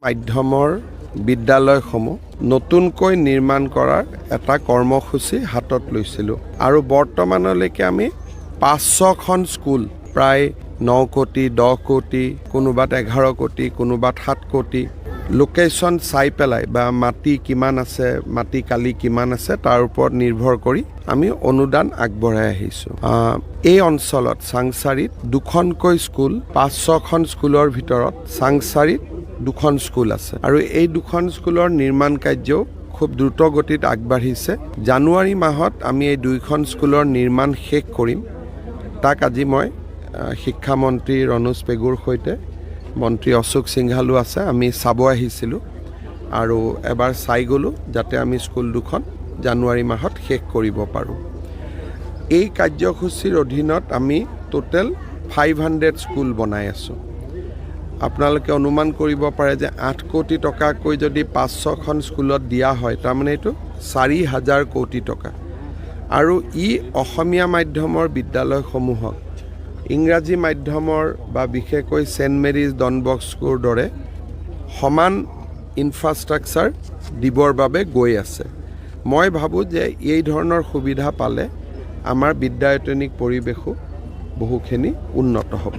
মাধ্যমৰ বিদ্যালয়সমূহ নতুনকৈ নিৰ্মাণ কৰাৰ এটা কৰ্মসূচী হাতত লৈছিলোঁ আৰু বৰ্তমানলৈকে আমি 500খন স্কুল প্ৰায় 9 কোটি 10 কোটি কোনোবাত 11 কোটি কোনোবাত 7 কোটি লোকেশ্যন চাই পেলাই বা মাটি কিমান আছে মাটি কালি কিমান আছে তাৰ ওপৰত নিৰ্ভৰ কৰি আমি অনুদান আগবঢ়াই আহিছোঁ। এই অঞ্চলত চাংচাৰীত দুখনকৈ স্কুল 500খন স্কুলৰ ভিতৰত চাংচাৰীত দুখন স্কুল আছে আৰু এই দুখন স্কুলৰ নিৰ্মাণ কাৰ্যও খুব দ্ৰুত গতিত আগবাঢ়িছে। জানুৱাৰী মাহত আমি এই দুইখন স্কুলৰ নিৰ্মাণ শেষ কৰিম। তাক আজি মই শিক্ষামন্ত্ৰী ৰণোজ পেগুৰ সৈতে মন্ত্ৰী অশোক সিংহালো আছে, আমি চাব আহিছিলোঁ আৰু এবাৰ চাই গ'লোঁ যাতে আমি স্কুল দুখন জানুৱাৰী মাহত শেষ কৰিব পাৰোঁ। এই কাৰ্যসূচীৰ অধীনত আমি টোটেল 500 স্কুল বনাই আছোঁ। আপোনালোকে অনুমান কৰিব পাৰে যে 8 কোটি টকাকৈ যদি 500খন স্কুলত দিয়া হয় তাৰমানে এইটো 4,000 কোটি টকা আৰু ই অসমীয়া মাধ্যমৰ বিদ্যালয়সমূহক ইংৰাজী মাধ্যমৰ বা বিশেষকৈ ছেইণ্ট মেৰিজ ডন বস্কোৰ দৰে সমান ইনফ্ৰাষ্ট্ৰাকচাৰ দিবৰ বাবে গৈ আছে। মই ভাবোঁ যে এই ধৰণৰ সুবিধা পালে আমাৰ বিদ্যায়তনিক পৰিৱেশো বহুখিনি উন্নত হ'ব।